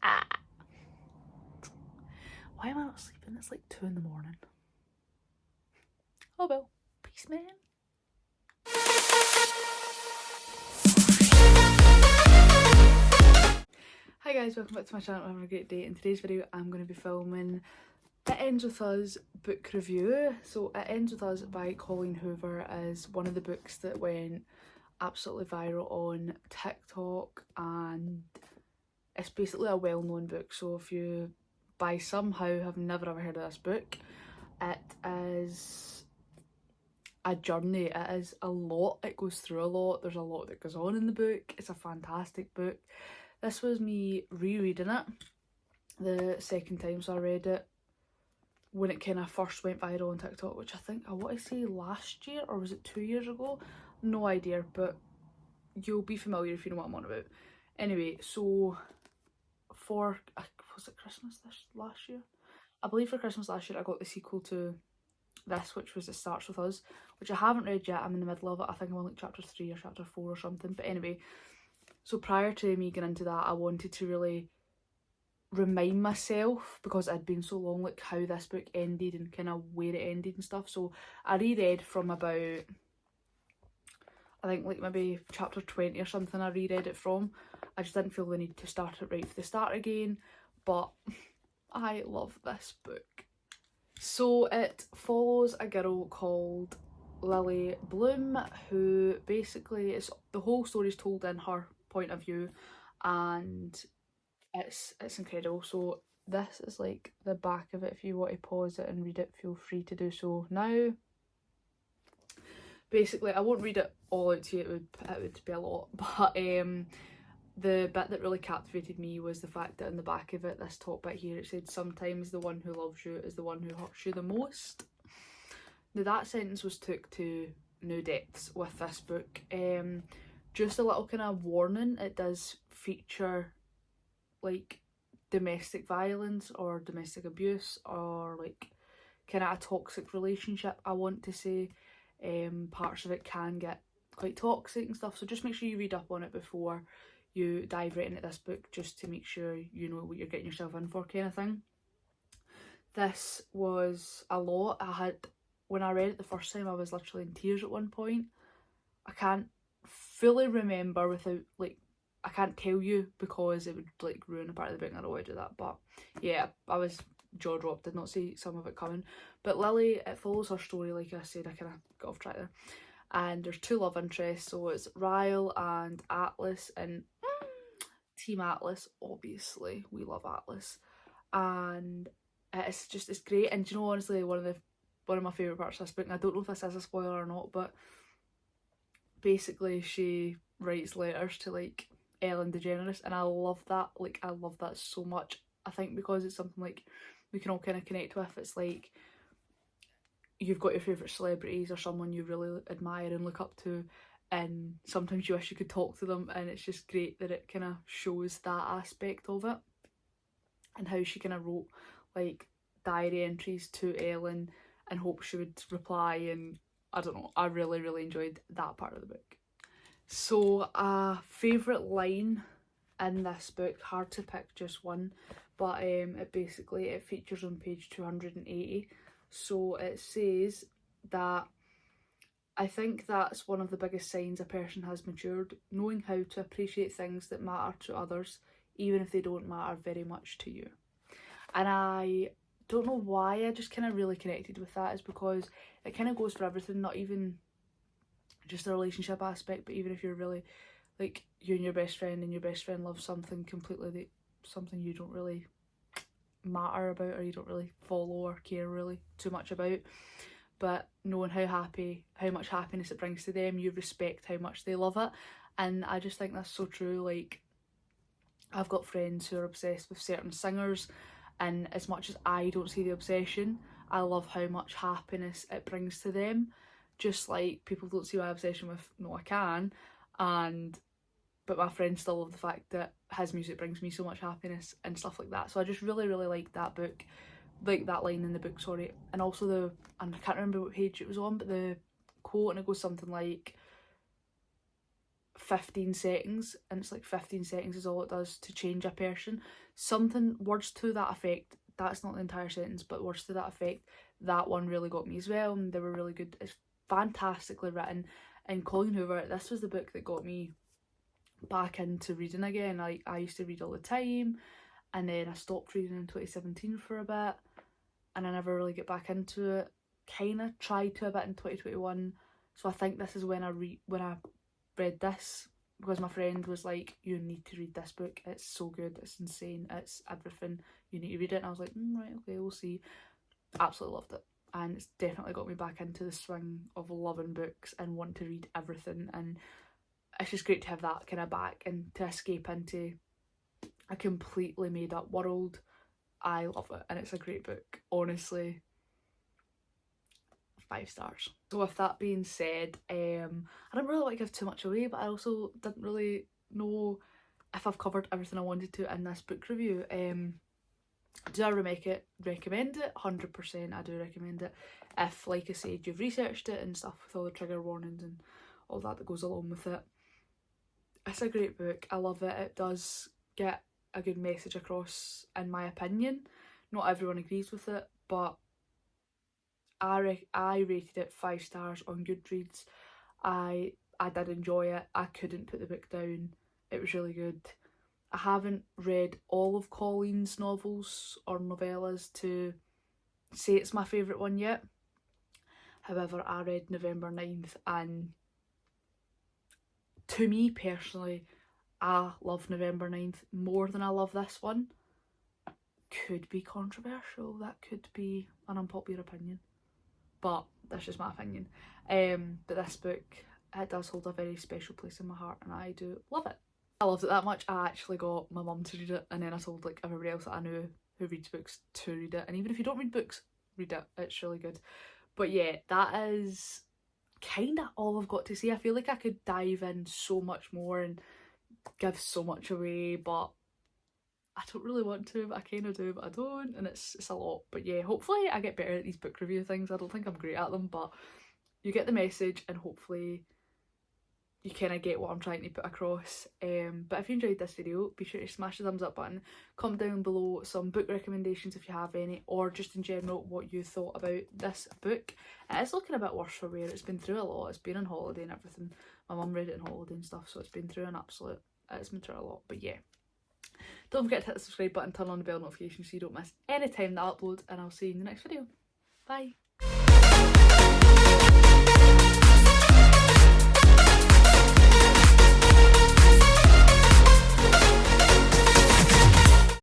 Ah. Why am I not sleeping? It's like 2 in the morning. Oh well. Peace, man. Hi guys, welcome back to my channel. I'm having a great day. In today's video I'm going to be filming It Ends With Us book review. So It Ends With Us by Colleen Hoover is one of the books that went absolutely viral on TikTok, and it's basically a well-known book. So if you by somehow have never ever heard of this book, it is a journey. It is a lot. It goes through a lot. There's a lot that goes on in the book. It's a fantastic book. This was me rereading it the second time, so I read it when it kind of first went viral on TikTok, which I want to say last year, or was it 2 years ago? No idea, but you'll be familiar if you know what I'm on about. Anyway, so for, was it Christmas last year? I believe for Christmas last year I got the sequel to this, which was It Starts With Us, which I haven't read yet. I'm in the middle of it. I think I'm on like chapter 3 or chapter 4 or something. But anyway, so prior to me getting into that, I wanted to really remind myself, because it had been so long, like how this book ended and kind of where it ended and stuff. So I reread from about, I think like maybe chapter 20 or something I reread it from. I just didn't feel the need to start it right from the start again, but I love this book. So it follows a girl called Lily Bloom, who basically, it's the whole story is told in her point of view, and it's incredible. So this is like the back of it. If you want to pause it and read it, feel free to do so now. Basically, I won't read it all out to you, it would be a lot, but the bit that really captivated me was the fact that in the back of it, this top bit here, it said, "Sometimes the one who loves you is the one who hurts you the most." Now that sentence was took to new depths with this book. Just a little kind of warning, it does feature like domestic violence or domestic abuse, or like kind of a toxic relationship, I want to say. Parts of it can get quite toxic and stuff, so just make sure you read up on it before you dive right into this book, just to make sure you know what you're getting yourself in for, kind of thing. This was a lot. When I read it the first time, I was literally in tears at one point. I can't fully remember without, like, I can't tell you because it would like ruin a part of the book and I don't want to do that, but yeah, I was jaw dropped, did not see some of it coming. But Lily, it follows her story, like I said, I kind of got off track there. And there's two love interests, so it's Ryle and Atlas, and Team Atlas, obviously, we love Atlas. And it's great. And do you know, honestly, one of my favourite parts of this book, and I don't know if this is a spoiler or not, but basically she writes letters to like Ellen DeGeneres, and I love that. Like, I love that so much. I think because it's something like we can all kind of connect with. It's like you've got your favourite celebrities or someone you really admire and look up to, and sometimes you wish you could talk to them, and it's just great that it kind of shows that aspect of it, and how she kind of wrote like diary entries to Ellen and hoped she would reply, and I don't know, I really enjoyed that part of the book. So a favourite line in this book, hard to pick just one, but it features on page 280. So it says that, "I think that's one of the biggest signs a person has matured, knowing how to appreciate things that matter to others, even if they don't matter very much to you." And I don't know why I just kind of really connected with that, is because it kind of goes for everything, not even just the relationship aspect, but even if you're really like you and your best friend, and your best friend loves something completely something you don't really matter about, or you don't really follow or care really too much about, but knowing how much happiness it brings to them, you respect how much they love it. And I just think that's so true. Like, I've got friends who are obsessed with certain singers, and as much as I don't see the obsession, I love how much happiness it brings to them. Just like people don't see my obsession with Noah Khan, but my friends still love the fact that his music brings me so much happiness and stuff like that. So I just really like that book, like that line in the book, sorry. And also and I can't remember what page it was on, but the quote, and it goes something like, 15 settings, and it's like 15 settings is all it does to change a person. Something, words to that effect, that's not the entire sentence, but words to that effect, that one really got me as well, and they were really good. It's fantastically written. And Colleen Hoover, this was the book that got me back into reading again. I used to read all the time, and then I stopped reading in 2017 for a bit, and I never really get back into it. Kind of tried to a bit in 2021, so I think this is when I read this, because my friend was like, you need to read this book, it's so good, it's insane, it's everything, you need to read it. And I was like, right, okay, we'll see. Absolutely loved it, and it's definitely got me back into the swing of loving books and wanting to read everything. And it's just great to have that kind of back and to escape into a completely made up world. I love it, and it's a great book, honestly. 5 stars. So with that being said, I don't really want to give too much away, but I also didn't really know if I've covered everything I wanted to in this book review. Do I recommend it? 100% I do recommend it. If, like I said, you've researched it and stuff with all the trigger warnings and all that goes along with it. It's a great book. I love it. It does get a good message across, in my opinion. Not everyone agrees with it, but I rated it 5 stars on Goodreads. I did enjoy it. I couldn't put the book down. It was really good. I haven't read all of Colleen's novels or novellas to say it's my favourite one yet. However, I read November 9th, and to me personally, I love November 9th more than I love this one. Could be controversial, that could be an unpopular opinion, but that's just my opinion. But this book, it does hold a very special place in my heart, and I do love it. I loved it that much, I actually got my mum to read it, and then I told like everybody else that I knew who reads books to read it. And even if you don't read books, read it, it's really good. But yeah, that is kind of all I've got to say. I feel like I could dive in so much more and give so much away, but I don't really want to, but I kind of do, but I don't, and it's a lot. But yeah, hopefully I get better at these book review things. I don't think I'm great at them, but you get the message, and hopefully you kind of get what I'm trying to put across. But if you enjoyed this video, be sure to smash the thumbs up button. Comment down below some book recommendations if you have any, or just in general what you thought about this book. It is looking a bit worse for wear. It's been through a lot. It's been on holiday and everything. My mum read it on holiday and stuff, so it's been through it's been through a lot. But yeah, don't forget to hit the subscribe button, turn on the bell notification so you don't miss any time that I upload, and I'll see you in the next video. Bye.